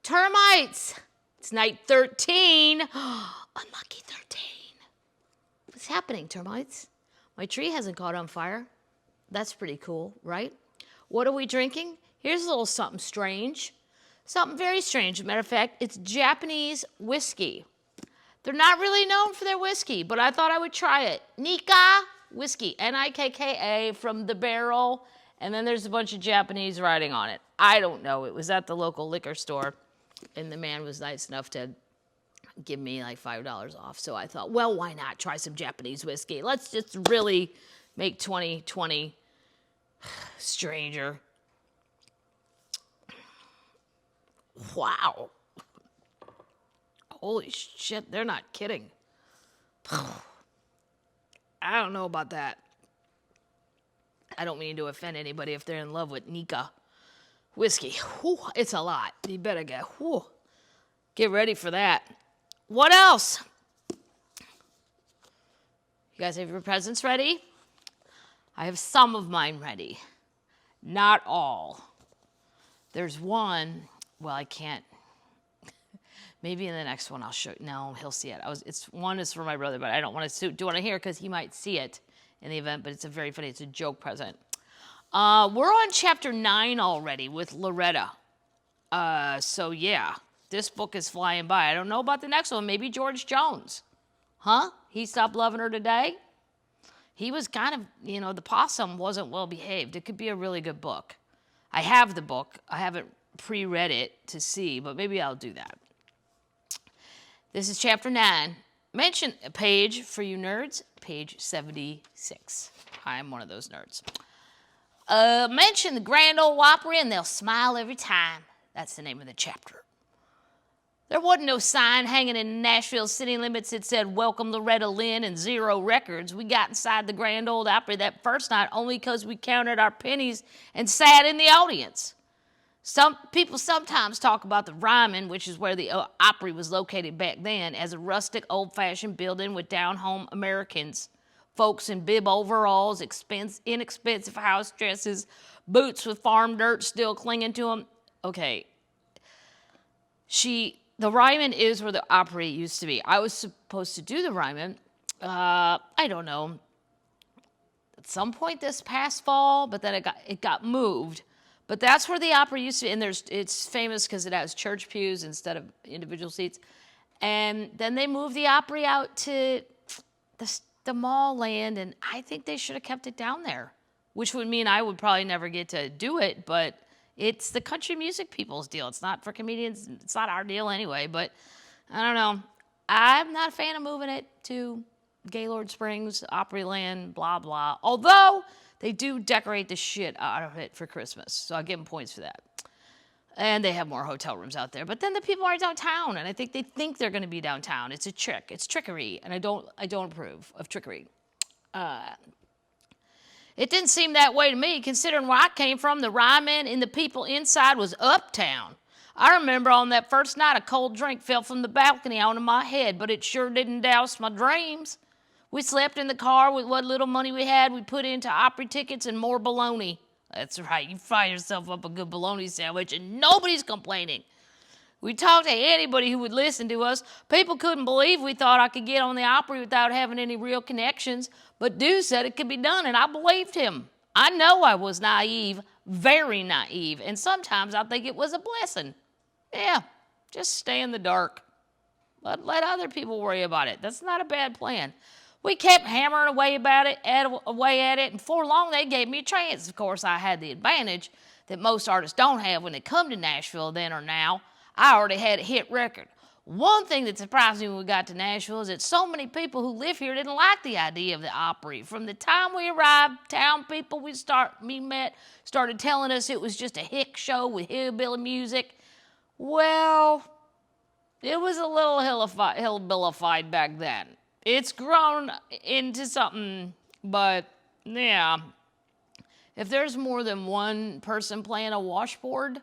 Termites. It's night 13. Unlucky 13. What's happening, termites? My tree hasn't caught on fire. That's pretty cool, right? What are we drinking? Here's a little something strange. Something very strange. As a matter of fact, it's Japanese whiskey. They're not really known for their whiskey, but I thought I would try it. Nikka whiskey, Nikka from the barrel, and then there's a bunch of Japanese writing on it. I don't know. It was at the local liquor store, and the man was nice enough to give me like $5 off. So I thought, well, why not try some Japanese whiskey? Let's just really make 2020 stranger. Wow. Holy shit, they're not kidding. I don't know about that. I don't mean to offend anybody if they're in love with Nikka whiskey. Whew, it's a lot. You better get ready for that. What else? You guys have your presents ready? I have some of mine ready. Not all. There's one. Well, I can't. Maybe in the next one I'll show. No, he'll see it. One is for my brother, but I don't want to do it here because he might see it in the event. But it's very funny. It's a joke present. We're on chapter 9 already with Loretta. So yeah, this book is flying by. I don't know about the next one. Maybe George Jones. Huh? He stopped loving her today? He was kind of, the possum wasn't well behaved. It could be a really good book. I have the book. I haven't pre-read it to see, but maybe I'll do that. This is chapter 9. Mention a page for you nerds, page 76. I'm one of those nerds. Mention the Grand Ole Opry and they'll smile every time. That's the name of the chapter. There wasn't no sign hanging in Nashville city limits that said, "Welcome Loretta Lynn" and 0 records. We got inside the Grand Ole Opry that first night only because we counted our pennies and sat in the audience. Some people sometimes talk about the Ryman, which is where the Opry was located back then, as a rustic, old-fashioned building with down-home Americans. Folks in bib overalls, inexpensive house dresses, boots with farm dirt still clinging to them. Okay. The Ryman is where the Opry used to be. I was supposed to do the Ryman, I don't know, at some point this past fall, but then it got moved. But that's where the Opry used to be, and it's famous because it has church pews instead of individual seats. And then they moved the Opry out to the mall land, and I think they should have kept it down there, which would mean I would probably never get to do it, but it's the country music people's deal. It's not for comedians. It's not our deal anyway, but I don't know. I'm not a fan of moving it to Gaylord Springs, Opryland, blah, blah. Although they do decorate the shit out of it for Christmas, so I'll give them points for that. And they have more hotel rooms out there. But then the people are downtown, and I think they think they're going to be downtown. It's a trick. It's trickery, and I don't approve of trickery. It didn't seem that way to me, considering where I came from. The Ryman and the people inside was uptown. I remember on that first night, a cold drink fell from the balcony onto my head, but it sure didn't douse my dreams. We slept in the car with what little money we had. We put into Opry tickets and more bologna. That's right, you fry yourself up a good bologna sandwich and nobody's complaining. We talked to anybody who would listen to us. People couldn't believe we thought I could get on the Opry without having any real connections, but Dew said it could be done, and I believed him. I know I was naive, very naive, and sometimes I think it was a blessing. Yeah, just stay in the dark. Let other people worry about it. That's not a bad plan. We kept hammering away at it, and before long they gave me a chance. Of course, I had the advantage that most artists don't have when they come to Nashville then or now. I already had a hit record. One thing that surprised me when we got to Nashville is that so many people who live here didn't like the idea of the Opry. From the time we arrived, town people we met started telling us it was just a hick show with hillbilly music. Well, it was a little hillbillified back then. It's grown into something, but yeah. If there's more than one person playing a washboard,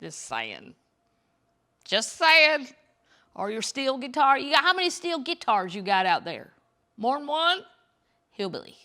just saying. Just saying. Or your steel guitar. How many steel guitars you got out there? More than one? Hillbilly.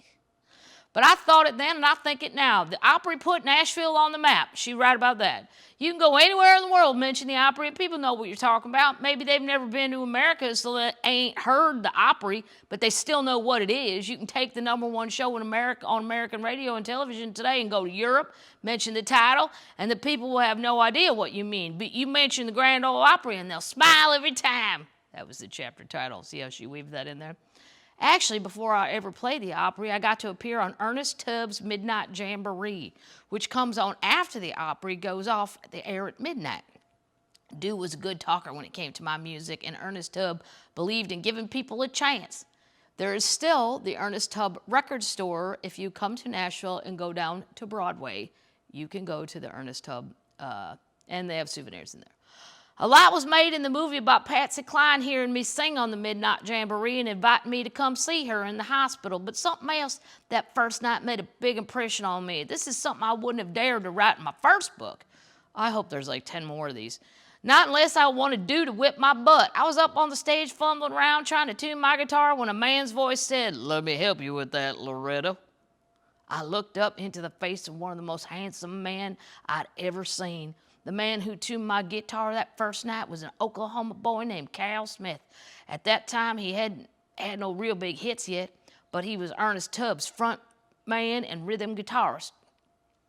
But I thought it then and I think it now. The Opry put Nashville on the map. She's right about that. You can go anywhere in the world, mention the Opry, and people know what you're talking about. Maybe they've never been to America, so they ain't heard the Opry, but they still know what it is. You can take the #1 show in America on American radio and television today and go to Europe, mention the title, and the people will have no idea what you mean. But you mention the Grand Ole Opry, and they'll smile every time. That was the chapter title. See how she weaved that in there? Actually, before I ever played the Opry, I got to appear on Ernest Tubb's Midnight Jamboree, which comes on after the Opry goes off the air at midnight. Dude was a good talker when it came to my music, and Ernest Tubb believed in giving people a chance. There is still the Ernest Tubb record store. If you come to Nashville and go down to Broadway, you can go to the Ernest Tubb, and they have souvenirs in there. A lot was made in the movie about Patsy Cline hearing me sing on the Midnight Jamboree and inviting me to come see her in the hospital. But something else that first night made a big impression on me. This is something I wouldn't have dared to write in my first book. I hope there's like 10 more of these. Not unless I wanted Dude to whip my butt. I was up on the stage fumbling around trying to tune my guitar when a man's voice said, "Let me help you with that, Loretta." I looked up into the face of one of the most handsome men I'd ever seen. The man who tuned my guitar that first night was an Oklahoma boy named Cal Smith. At that time, he hadn't had no real big hits yet, but he was Ernest Tubb's front man and rhythm guitarist.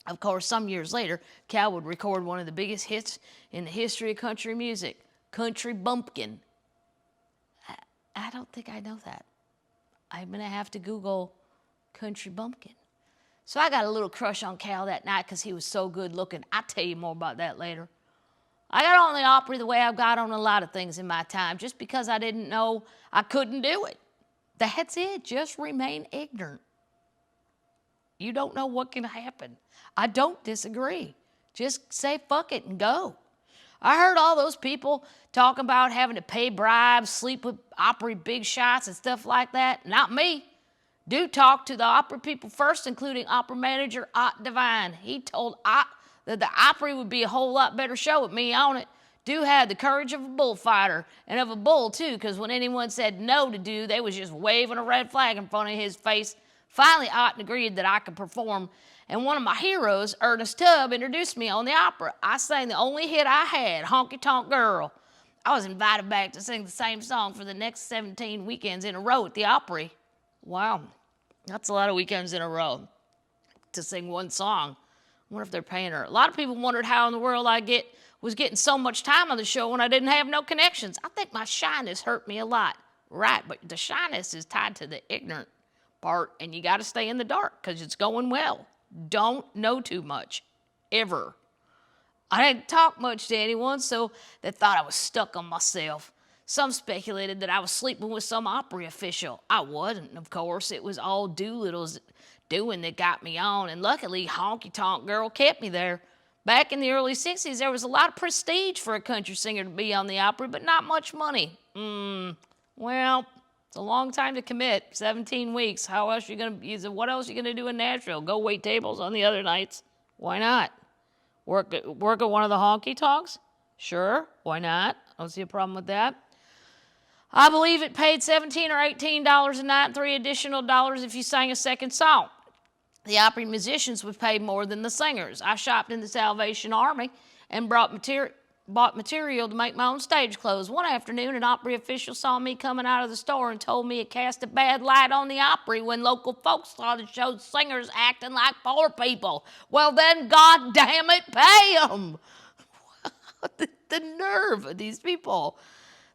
Of course, some years later, Cal would record one of the biggest hits in the history of country music, Country Bumpkin. I don't think I know that. I'm going to have to Google Country Bumpkin. So I got a little crush on Cal that night because he was so good looking. I'll tell you more about that later. I got on the Opry the way I've got on a lot of things in my time, just because I didn't know I couldn't do it. That's it. Just remain ignorant. You don't know what can happen. I don't disagree. Just say fuck it and go. I heard all those people talking about having to pay bribes, sleep with Opry big shots and stuff like that. Not me. Dude talked to the Opry people first, including Opry manager Ott Devine. He told Ott that the Opry would be a whole lot better show with me on it. Dude had the courage of a bullfighter, and of a bull too, because when anyone said no to Dude, they was just waving a red flag in front of his face. Finally, Ott agreed that I could perform, and one of my heroes, Ernest Tubb, introduced me on the opera. I sang the only hit I had, Honky Tonk Girl. I was invited back to sing the same song for the next 17 weekends in a row at the Opry. Wow, that's a lot of weekends in a row to sing one song. I wonder if they're paying her. A lot of people wondered how in the world I was getting so much time on the show when I didn't have no connections. I think my shyness hurt me a lot. Right, but the shyness is tied to the ignorant part, and you got to stay in the dark because it's going well. Don't know too much, ever. I didn't talk much to anyone, so they thought I was stuck on myself. Some speculated that I was sleeping with some Opry official. I wasn't, of course. It was all Doolittle's doing that got me on, and luckily Honky Tonk Girl kept me there. Back in the early 60s, there was a lot of prestige for a country singer to be on the Opry, but not much money. Well, it's a long time to commit, 17 weeks. What else are you gonna do in Nashville? Go wait tables on the other nights? Why not? Work at one of the honky tonks? Sure, why not? I don't see a problem with that. I believe it paid $17 or $18 a night and $3 additional if you sang a second song. The Opry musicians would pay more than the singers. I shopped in the Salvation Army and bought material to make my own stage clothes. One afternoon, an Opry official saw me coming out of the store and told me it cast a bad light on the Opry when local folks thought it showed singers acting like poor people. Well, then, God damn it, pay them. The nerve of these people.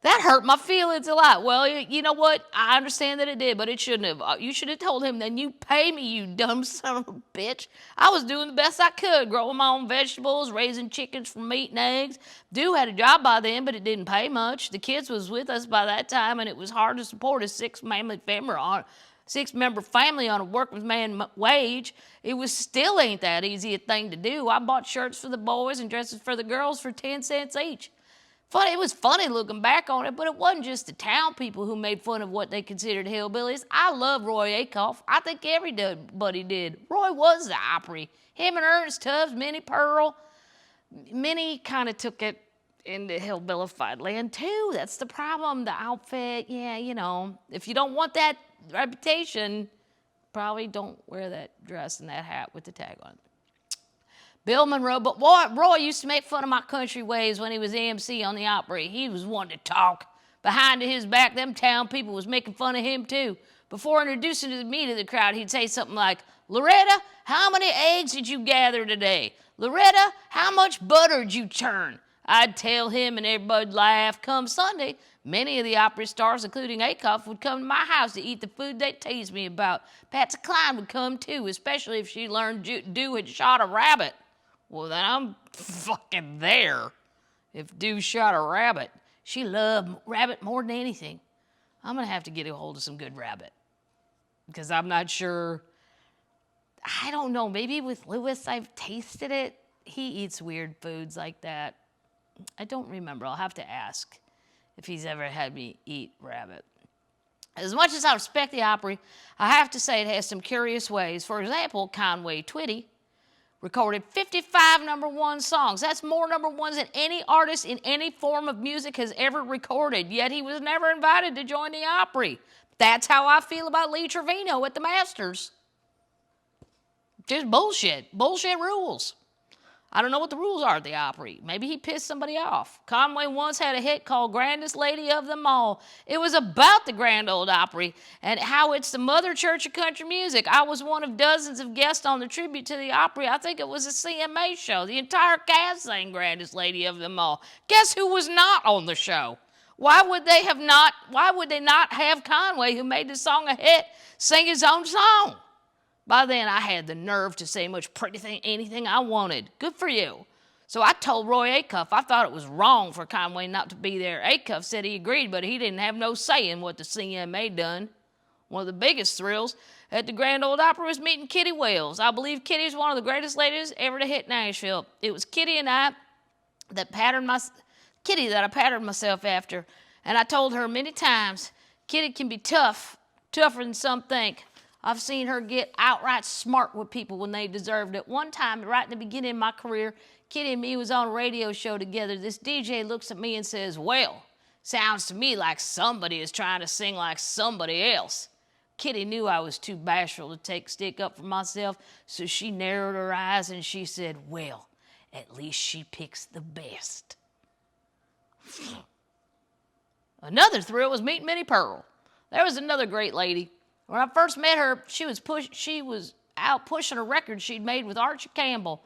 That hurt my feelings a lot. Well, you know what? I understand that it did, but it shouldn't have. You should have told him, then you pay me, you dumb son of a bitch. I was doing the best I could, growing my own vegetables, raising chickens from meat and eggs. Dude had a job by then, but it didn't pay much. The kids was with us by that time, and it was hard to support a six-member family on a workman's wage. It was still ain't that easy a thing to do. I bought shirts for the boys and dresses for the girls for 10 cents each. It was funny looking back on it, but it wasn't just the town people who made fun of what they considered hillbillies. I love Roy Acuff. I think everybody did. Roy was the Opry. Him and Ernest Tubbs, Minnie Pearl. Minnie kind of took it into hillbillified land too. That's the problem. The outfit, if you don't want that reputation, probably don't wear that dress and that hat with the tag on it. Bill Monroe, but boy, Roy used to make fun of my country ways when he was MC on the Opry. He was one to talk. Behind his back, them town people was making fun of him too. Before introducing me to the crowd, he'd say something like, Loretta, how many eggs did you gather today? Loretta, how much butter did you churn? I'd tell him and everybody'd laugh. Come Sunday, many of the Opry stars, including Acuff, would come to my house to eat the food they teased me about. Patsy Cline would come too, especially if she learned Dew had shot a rabbit. Well, then I'm fucking there. If Dew shot a rabbit. She loved rabbit more than anything. I'm going to have to get a hold of some good rabbit. Because I'm not sure. I don't know. Maybe with Lewis I've tasted it. He eats weird foods like that. I don't remember. I'll have to ask if he's ever had me eat rabbit. As much as I respect the Opry, I have to say it has some curious ways. For example, Conway Twitty recorded 55 number one songs. That's more number ones than any artist in any form of music has ever recorded, yet he was never invited to join the Opry. That's how I feel about Lee Trevino at the Masters. Just bullshit. Bullshit rules. I don't know what the rules are at the Opry. Maybe he pissed somebody off. Conway once had a hit called Grandest Lady of Them All. It was about the Grand Ole Opry and how it's the mother church of country music. I was one of dozens of guests on the tribute to the Opry. I think it was a CMA show. The entire cast sang Grandest Lady of Them All. Guess who was not on the show? Why would they not have Conway, who made the song a hit, sing his own song? By then, I had the nerve to say much pretty thing, anything I wanted. Good for you. So I told Roy Acuff I thought it was wrong for Conway not to be there. Acuff said he agreed, but he didn't have no say in what the CMA done. One of the biggest thrills at the Grand Ole Opry was meeting Kitty Wells. I believe Kitty's one of the greatest ladies ever to hit Nashville. It was Kitty and I that I patterned myself after. And I told her many times, Kitty can be tough, tougher than some think. I've seen her get outright smart with people when they deserved it. One time, right in the beginning of my career, Kitty and me was on a radio show together. This DJ looks at me and says, well, sounds to me like somebody is trying to sing like somebody else. Kitty knew I was too bashful to stick up for myself, so she narrowed her eyes and she said, well, at least she picks the best. Another thrill was meeting Minnie Pearl. There was another great lady. When I first met her, she was out pushing a record she'd made with Archie Campbell.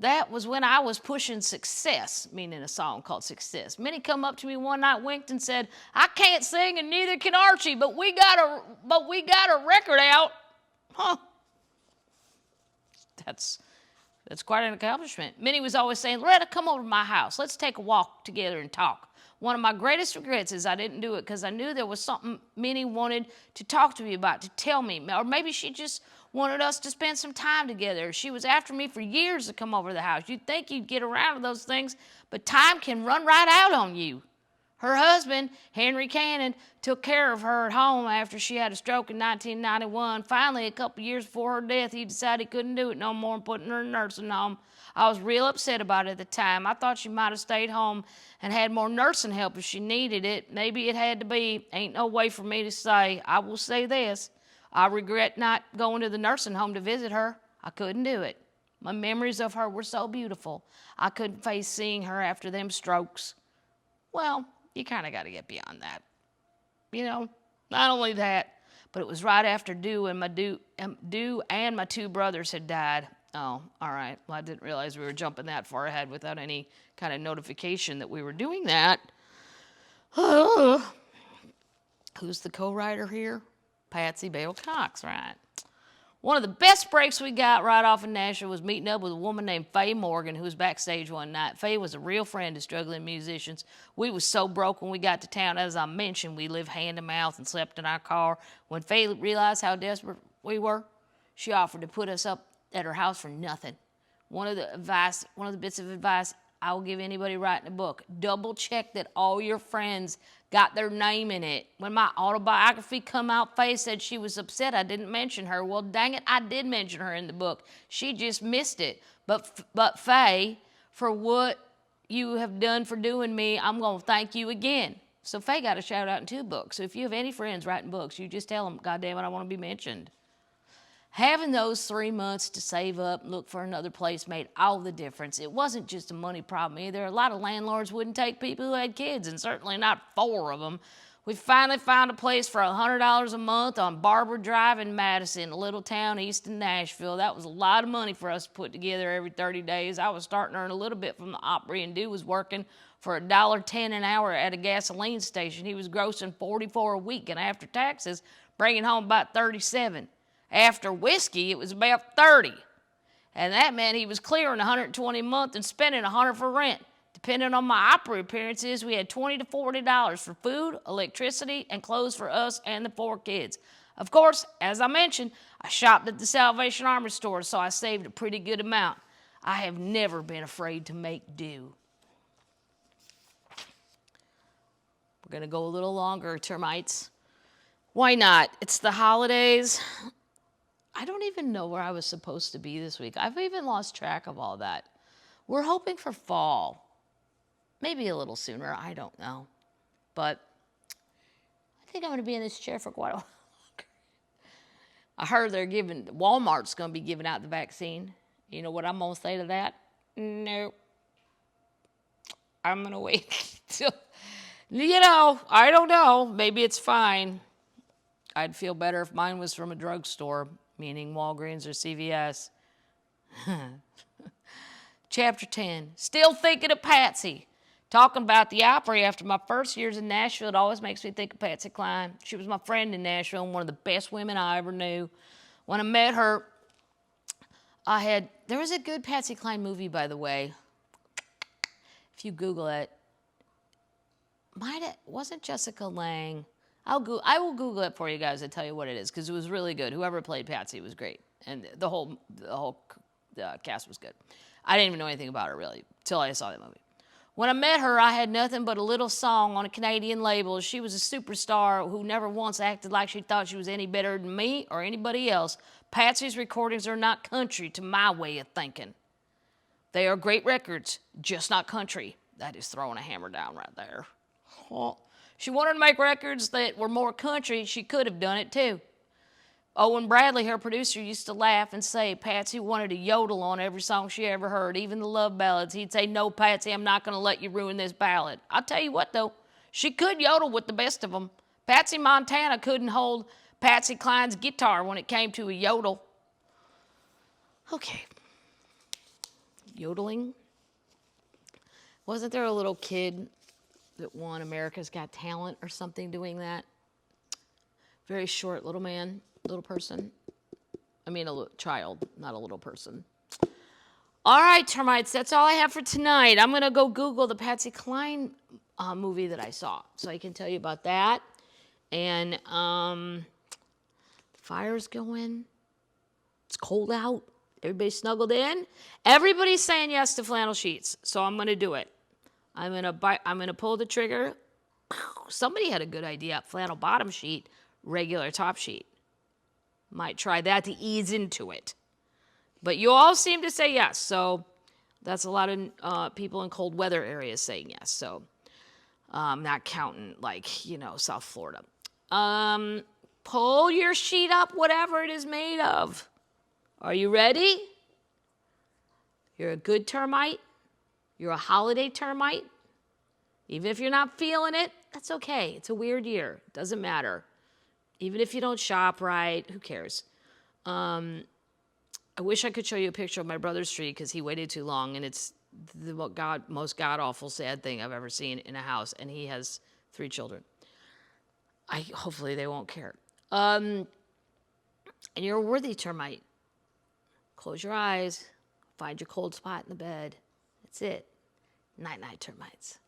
That was when I was pushing Success, meaning a song called Success. Minnie come up to me one night, winked, and said, I can't sing and neither can Archie, but we got a record out. Huh. That's quite an accomplishment. Minnie was always saying, Loretta, come over to my house. Let's take a walk together and talk. One of my greatest regrets is I didn't do it because I knew there was something Minnie wanted to talk to me about, to tell me. Or maybe she just wanted us to spend some time together. She was after me for years to come over to the house. You'd think you'd get around to those things, but time can run right out on you. Her husband, Henry Cannon, took care of her at home after she had a stroke in 1991. Finally, a couple years before her death, he decided he couldn't do it no more and put her in a nursing home. I was real upset about it at the time. I thought she might have stayed home and had more nursing help if she needed it. Maybe it had to be. Ain't no way for me to say. I will say this. I regret not going to the nursing home to visit her. I couldn't do it. My memories of her were so beautiful. I couldn't face seeing her after them strokes. Well, you kind of got to get beyond that. You know, not only that, but it was right after Dew and my two brothers had died. Oh, all right. Well, I didn't realize we were jumping that far ahead without any kind of notification that we were doing that. Who's the co-writer here? Patsy Bale Cox, right? One of the best breaks we got right off in Nashville was meeting up with a woman named Faye Morgan, who was backstage one night. Faye was a real friend to struggling musicians. We was so broke when we got to town. As I mentioned, we lived hand to mouth and slept in our car. When Faye realized how desperate we were, she offered to put us up at her house for nothing. One of the bits of advice I will give anybody writing a book: double check that all your friends got their name in it. When my autobiography come out, Faye said she was upset I didn't mention her. Well, dang it, I did mention her in the book. She just missed it. But Faye, for what you have done for doing me, I'm going to thank you again. So Faye got a shout out in 2 books. So if you have any friends writing books, you just tell them, God damn it, I want to be mentioned. Having those 3 months to save up and look for another place made all the difference. It wasn't just a money problem either. A lot of landlords wouldn't take people who had kids, and certainly not 4 of them. We finally found a place for $100 a month on Barber Drive in Madison, a little town east of Nashville. That was a lot of money for us to put together every 30 days. I was starting to earn a little bit from the Opry, and dude was working for $1.10 an hour at a gasoline station. He was grossing $44 a week, and after taxes, bringing home about $37. After whiskey, it was about $30. And that meant he was clearing $120 a month and spending $100 for rent. Depending on my Opry appearances, we had $20 to $40 for food, electricity, and clothes for us and the 4 kids. Of course, as I mentioned, I shopped at the Salvation Army store, so I saved a pretty good amount. I have never been afraid to make do. We're going to go a little longer, termites. Why not? It's the holidays. I don't even know where I was supposed to be this week. I've even lost track of all that. We're hoping for fall. Maybe a little sooner. I don't know. But I think I'm going to be in this chair for quite a while longer. I heard Walmart's going to be giving out the vaccine. You know what I'm going to say to that? Nope. I'm going to wait till, I don't know. Maybe it's fine. I'd feel better if mine was from a drugstore, meaning Walgreens or CVS. Chapter 10, still thinking of Patsy. Talking about the Opry after my first years in Nashville, it always makes me think of Patsy Cline. She was my friend in Nashville and one of the best women I ever knew. When I met her, there was a good Patsy Cline movie, by the way. If you Google it, wasn't Jessica Lange. I will Google it for you guys and tell you what it is, because it was really good. Whoever played Patsy was great, and the whole cast was good. I didn't even know anything about her, really, till I saw that movie. When I met her, I had nothing but a little song on a Canadian label. She was a superstar who never once acted like she thought she was any better than me or anybody else. Patsy's recordings are not country to my way of thinking. They are great records, just not country. That is throwing a hammer down right there. Oh. She wanted to make records that were more country. She could have done it too. Owen Bradley, her producer, used to laugh and say Patsy wanted to yodel on every song she ever heard, even the love ballads. He'd say, "No, Patsy, I'm not going to let you ruin this ballad." I'll tell you what, though, she could yodel with the best of them. Patsy Montana couldn't hold Patsy Cline's guitar when it came to a yodel. Okay. Yodeling. Wasn't there a little kid that won America's Got Talent or something doing that? Very short little man. Little person. I mean, a child, not a little person. All right, termites, that's all I have for tonight. I'm going to go Google the Patsy Cline movie that I saw, so I can tell you about that. And the fire's going. It's cold out. Everybody's snuggled in. Everybody's saying yes to flannel sheets, so I'm going to do it. I'm going to pull the trigger. Somebody had a good idea. Flannel bottom sheet, regular top sheet. Might try that to ease into it. But you all seem to say yes, so that's a lot of people in cold weather areas saying yes. So not counting, South Florida. Pull your sheet up, whatever it is made of. Are you ready? You're a good termite. You're a holiday termite. Even if you're not feeling it, that's okay. It's a weird year. It doesn't matter. Even if you don't shop right, who cares? I wish I could show you a picture of my brother's tree because he waited too long, and it's the most god-awful sad thing I've ever seen in a house, and he has 3 children. Hopefully they won't care. And you're a worthy termite. Close your eyes. Find your cold spot in the bed. That's it. Night-night, termites.